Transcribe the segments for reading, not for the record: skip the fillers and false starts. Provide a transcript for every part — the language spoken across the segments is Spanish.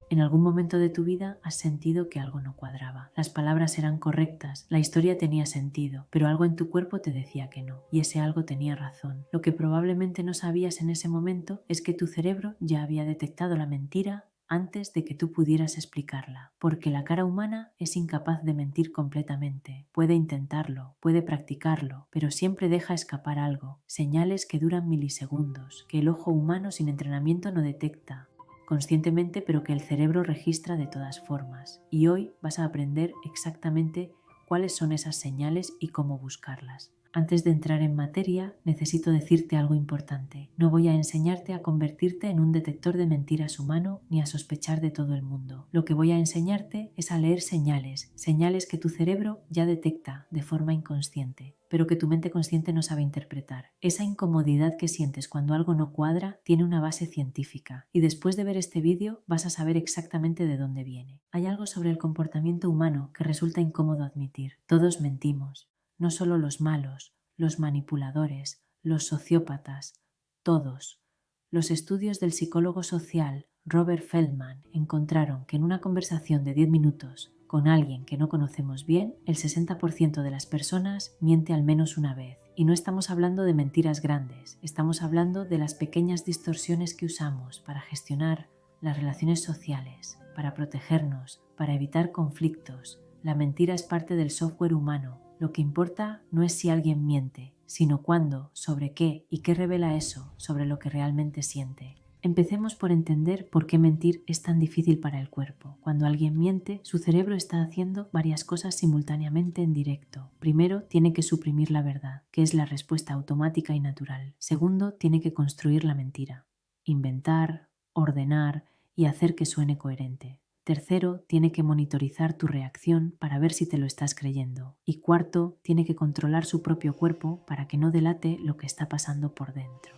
En algún momento de tu vida has sentido que algo no cuadraba. Las palabras eran correctas, la historia tenía sentido, pero algo en tu cuerpo te decía que no, y ese algo tenía razón. Lo que probablemente no sabías en ese momento es que tu cerebro ya había detectado la mentira antes de que tú pudieras explicarla, porque la cara humana es incapaz de mentir completamente. Puede intentarlo, puede practicarlo, pero siempre deja escapar algo, señales que duran milisegundos, que el ojo humano sin entrenamiento no detecta conscientemente, pero que el cerebro registra de todas formas. Y hoy vas a aprender exactamente cuáles son esas señales y cómo buscarlas. Antes de entrar en materia, necesito decirte algo importante. No voy a enseñarte a convertirte en un detector de mentiras humano ni a sospechar de todo el mundo. Lo que voy a enseñarte es a leer señales, señales que tu cerebro ya detecta de forma inconsciente, pero que tu mente consciente no sabe interpretar. Esa incomodidad que sientes cuando algo no cuadra tiene una base científica, y después de ver este vídeo vas a saber exactamente de dónde viene. Hay algo sobre el comportamiento humano que resulta incómodo admitir. Todos mentimos. No solo los malos, los manipuladores, los sociópatas, todos. Los estudios del psicólogo social Robert Feldman encontraron que en una conversación de 10 minutos con alguien que no conocemos bien, el 60% de las personas miente al menos una vez. Y no estamos hablando de mentiras grandes, estamos hablando de las pequeñas distorsiones que usamos para gestionar las relaciones sociales, para protegernos, para evitar conflictos. La mentira es parte del software humano. Lo que importa no es si alguien miente, sino cuándo, sobre qué y qué revela eso sobre lo que realmente siente. Empecemos por entender por qué mentir es tan difícil para el cuerpo. Cuando alguien miente, su cerebro está haciendo varias cosas simultáneamente en directo. Primero, tiene que suprimir la verdad, que es la respuesta automática y natural. Segundo, tiene que construir la mentira, inventar, ordenar y hacer que suene coherente. Tercero, tiene que monitorizar tu reacción para ver si te lo estás creyendo. Y cuarto, tiene que controlar su propio cuerpo para que no delate lo que está pasando por dentro.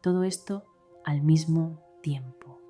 Todo esto al mismo tiempo.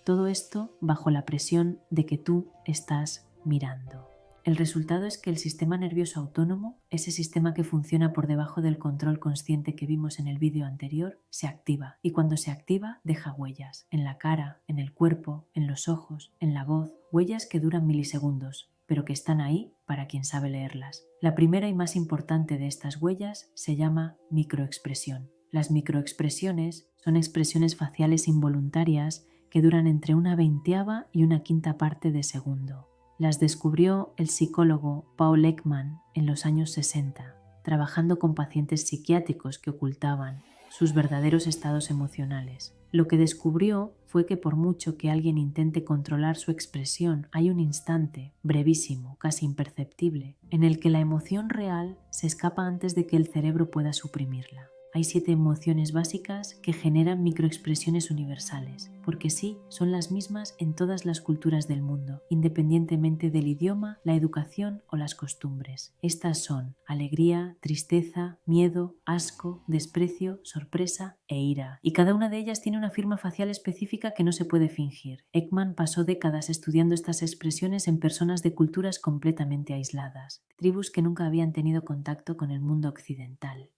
Todo esto bajo la presión de que tú estás mirando. El resultado es que el sistema nervioso autónomo, ese sistema que funciona por debajo del control consciente que vimos en el vídeo anterior, se activa. Y cuando se activa, deja huellas en la cara, en el cuerpo, en los ojos, en la voz, huellas que duran milisegundos, pero que están ahí para quien sabe leerlas. La primera y más importante de estas huellas se llama microexpresión. Las microexpresiones son expresiones faciales involuntarias que duran entre una veinteava y una quinta parte de segundo. Las descubrió el psicólogo Paul Ekman en los años 60, trabajando con pacientes psiquiátricos que ocultaban sus verdaderos estados emocionales. Lo que descubrió fue que por mucho que alguien intente controlar su expresión, hay un instante, brevísimo, casi imperceptible, en el que la emoción real se escapa antes de que el cerebro pueda suprimirla. Hay 7 emociones básicas que generan microexpresiones universales, porque sí, son las mismas en todas las culturas del mundo, independientemente del idioma, la educación o las costumbres. Estas son alegría, tristeza, miedo, asco, desprecio, sorpresa e ira. Y cada una de ellas tiene una firma facial específica que no se puede fingir. Ekman pasó décadas estudiando estas expresiones en personas de culturas completamente aisladas, tribus que nunca habían tenido contacto con el mundo occidental.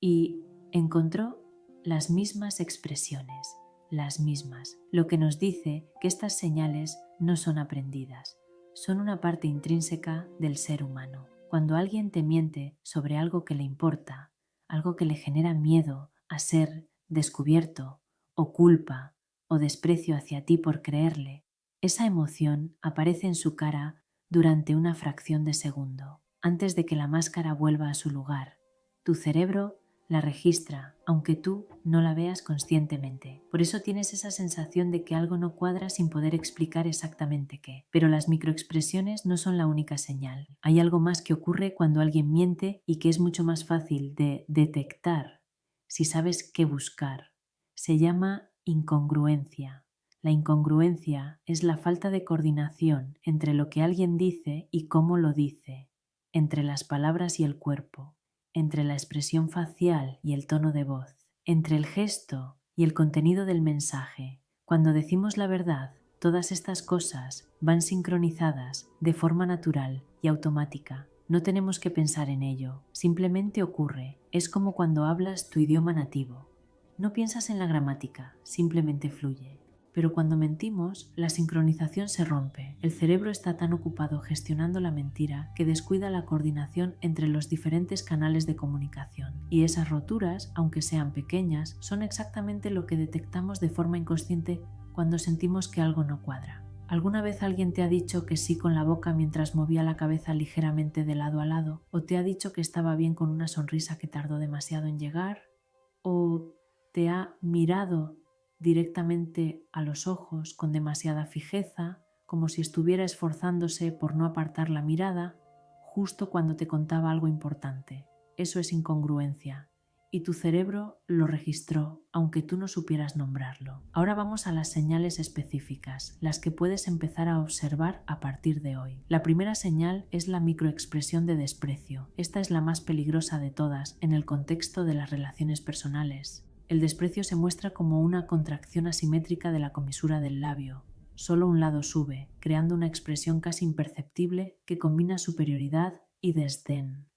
Y encontró las mismas expresiones, las mismas, lo que nos dice que estas señales no son aprendidas, son una parte intrínseca del ser humano. Cuando alguien te miente sobre algo que le importa, algo que le genera miedo a ser descubierto, o culpa, o desprecio hacia ti por creerle, esa emoción aparece en su cara durante una fracción de segundo, antes de que la máscara vuelva a su lugar. Tu cerebro la registra, aunque tú no la veas conscientemente. Por eso tienes esa sensación de que algo no cuadra sin poder explicar exactamente qué. Pero las microexpresiones no son la única señal. Hay algo más que ocurre cuando alguien miente y que es mucho más fácil de detectar si sabes qué buscar. Se llama incongruencia. La incongruencia es la falta de coordinación entre lo que alguien dice y cómo lo dice, entre las palabras y el cuerpo, entre la expresión facial y el tono de voz, entre el gesto y el contenido del mensaje. Cuando decimos la verdad, todas estas cosas van sincronizadas de forma natural y automática. No tenemos que pensar en ello, simplemente ocurre. Es como cuando hablas tu idioma nativo. No piensas en la gramática, simplemente fluye. Pero cuando mentimos, la sincronización se rompe. El cerebro está tan ocupado gestionando la mentira que descuida la coordinación entre los diferentes canales de comunicación. Y esas roturas, aunque sean pequeñas, son exactamente lo que detectamos de forma inconsciente cuando sentimos que algo no cuadra. ¿Alguna vez alguien te ha dicho que sí con la boca mientras movía la cabeza ligeramente de lado a lado? ¿O te ha dicho que estaba bien con una sonrisa que tardó demasiado en llegar? ¿O te ha mirado directamente a los ojos con demasiada fijeza, como si estuviera esforzándose por no apartar la mirada, justo cuando te contaba algo importante? Eso es incongruencia. Y tu cerebro lo registró, aunque tú no supieras nombrarlo. Ahora vamos a las señales específicas, las que puedes empezar a observar a partir de hoy. La primera señal es la microexpresión de desprecio. Esta es la más peligrosa de todas en el contexto de las relaciones personales. El desprecio se muestra como una contracción asimétrica de la comisura del labio. Solo un lado sube, creando una expresión casi imperceptible que combina superioridad y desdén.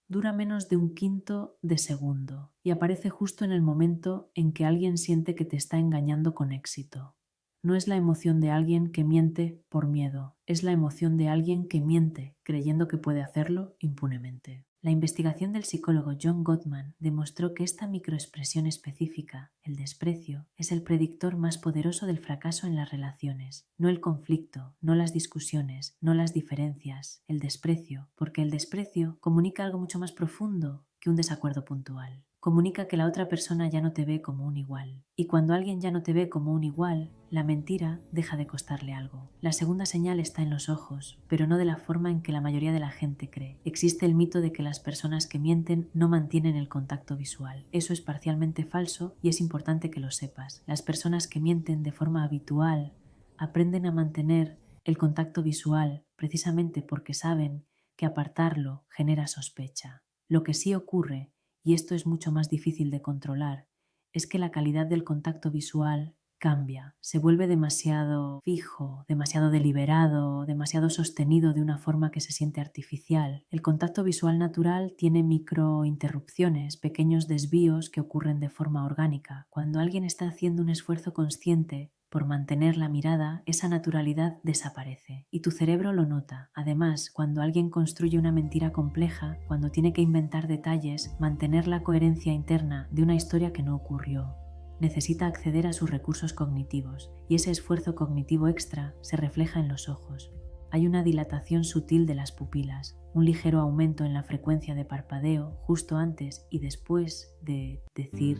Dura menos de 1/5 de segundo y aparece justo en el momento en que alguien siente que te está engañando con éxito. No es la emoción de alguien que miente por miedo, es la emoción de alguien que miente creyendo que puede hacerlo impunemente. La investigación del psicólogo John Gottman demostró que esta microexpresión específica, el desprecio, es el predictor más poderoso del fracaso en las relaciones. No el conflicto, no las discusiones, no las diferencias, el desprecio, porque el desprecio comunica algo mucho más profundo que un desacuerdo puntual. Comunica que la otra persona ya no te ve como un igual. Y cuando alguien ya no te ve como un igual, la mentira deja de costarle algo. La segunda señal está en los ojos, pero no de la forma en que la mayoría de la gente cree. Existe el mito de que las personas que mienten no mantienen el contacto visual. Eso es parcialmente falso y es importante que lo sepas. Las personas que mienten de forma habitual aprenden a mantener el contacto visual precisamente porque saben que apartarlo genera sospecha. Lo que sí ocurre, y esto es mucho más difícil de controlar, es que la calidad del contacto visual cambia, se vuelve demasiado fijo, demasiado deliberado, demasiado sostenido de una forma que se siente artificial. El contacto visual natural tiene microinterrupciones, pequeños desvíos que ocurren de forma orgánica. Cuando alguien está haciendo un esfuerzo consciente por mantener la mirada, esa naturalidad desaparece y tu cerebro lo nota. Además, cuando alguien construye una mentira compleja, cuando tiene que inventar detalles, mantener la coherencia interna de una historia que no ocurrió, necesita acceder a sus recursos cognitivos y ese esfuerzo cognitivo extra se refleja en los ojos. Hay una dilatación sutil de las pupilas, un ligero aumento en la frecuencia de parpadeo justo antes y después de decir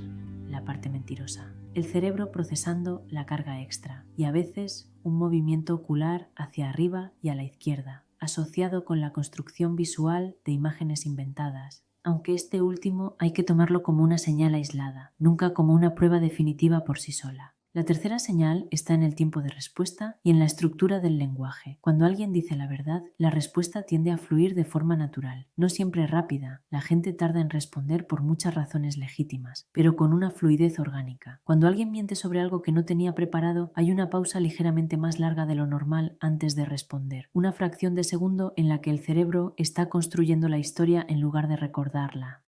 la parte mentirosa. El cerebro procesando la carga extra y a veces un movimiento ocular hacia arriba y a la izquierda, asociado con la construcción visual de imágenes inventadas. Aunque este último hay que tomarlo como una señal aislada, nunca como una prueba definitiva por sí sola. La tercera señal está en el tiempo de respuesta y en la estructura del lenguaje. Cuando alguien dice la verdad, la respuesta tiende a fluir de forma natural, no siempre rápida. La gente tarda en responder por muchas razones legítimas, pero con una fluidez orgánica. Cuando alguien miente sobre algo que no tenía preparado, hay una pausa ligeramente más larga de lo normal antes de responder, una fracción de segundo en la que el cerebro está construyendo la historia en lugar de recordarla.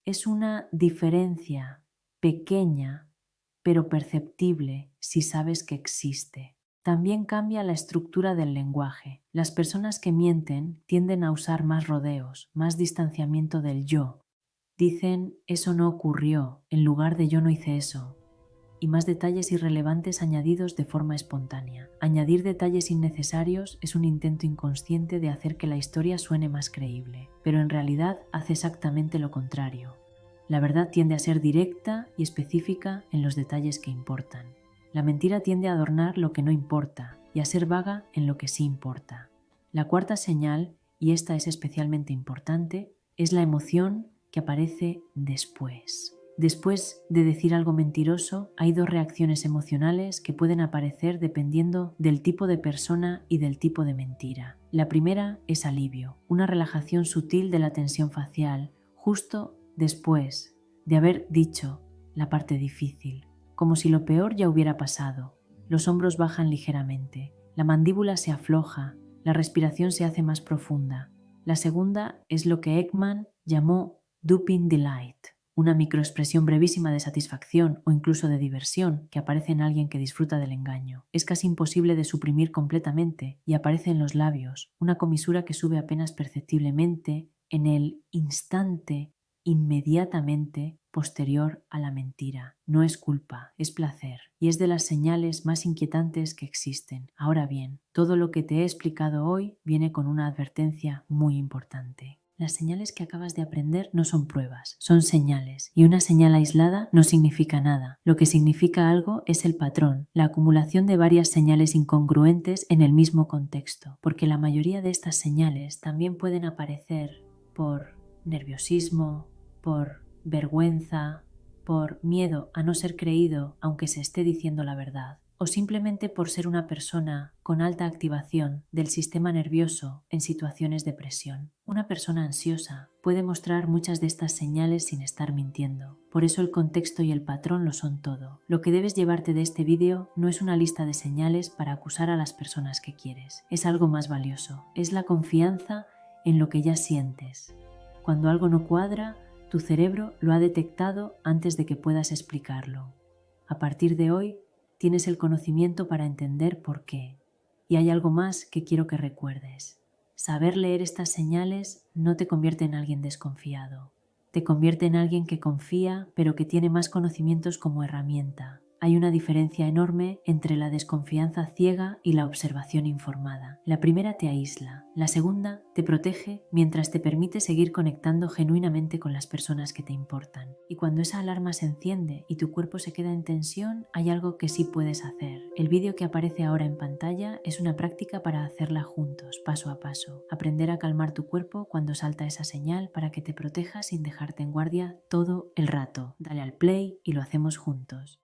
Es una diferencia pequeña pero perceptible si sabes que existe. También cambia la estructura del lenguaje. Las personas que mienten tienden a usar más rodeos, más distanciamiento del yo. Dicen eso no ocurrió en lugar de yo no hice eso. Y más detalles irrelevantes añadidos de forma espontánea. Añadir detalles innecesarios es un intento inconsciente de hacer que la historia suene más creíble, pero en realidad hace exactamente lo contrario. La verdad tiende a ser directa y específica en los detalles que importan. La mentira tiende a adornar lo que no importa y a ser vaga en lo que sí importa. La cuarta señal, y esta es especialmente importante, es la emoción que aparece después. Después de decir algo mentiroso, hay dos reacciones emocionales que pueden aparecer dependiendo del tipo de persona y del tipo de mentira. La primera es alivio, una relajación sutil de la tensión facial, justo después de haber dicho la parte difícil, como si lo peor ya hubiera pasado. Los hombros bajan ligeramente, la mandíbula se afloja, la respiración se hace más profunda. La segunda es lo que Ekman llamó duping delight, una microexpresión brevísima de satisfacción o incluso de diversión que aparece en alguien que disfruta del engaño. Es casi imposible de suprimir completamente y aparece en los labios, una comisura que sube apenas perceptiblemente en el instante inmediatamente posterior a la mentira. No es culpa, es placer, y es de las señales más inquietantes que existen. Ahora bien, todo lo que te he explicado hoy viene con una advertencia muy importante. Las señales que acabas de aprender no son pruebas, son señales, y una señal aislada no significa nada. Lo que significa algo es el patrón, la acumulación de varias señales incongruentes en el mismo contexto, porque la mayoría de estas señales también pueden aparecer por nerviosismo, por vergüenza, por miedo a no ser creído aunque se esté diciendo la verdad, o simplemente por ser una persona con alta activación del sistema nervioso en situaciones de presión. Una persona ansiosa puede mostrar muchas de estas señales sin estar mintiendo. Por eso el contexto y el patrón lo son todo. Lo que debes llevarte de este vídeo no es una lista de señales para acusar a las personas que quieres. Es algo más valioso. Es la confianza en lo que ya sientes. Cuando algo no cuadra, tu cerebro lo ha detectado antes de que puedas explicarlo. A partir de hoy, tienes el conocimiento para entender por qué. Y hay algo más que quiero que recuerdes. Saber leer estas señales no te convierte en alguien desconfiado. Te convierte en alguien que confía, pero que tiene más conocimientos como herramienta. Hay una diferencia enorme entre la desconfianza ciega y la observación informada. La primera te aísla, la segunda te protege mientras te permite seguir conectando genuinamente con las personas que te importan. Y cuando esa alarma se enciende y tu cuerpo se queda en tensión, hay algo que sí puedes hacer. El vídeo que aparece ahora en pantalla es una práctica para hacerla juntos, paso a paso. Aprender a calmar tu cuerpo cuando salta esa señal para que te protejas sin dejarte en guardia todo el rato. Dale al play y lo hacemos juntos.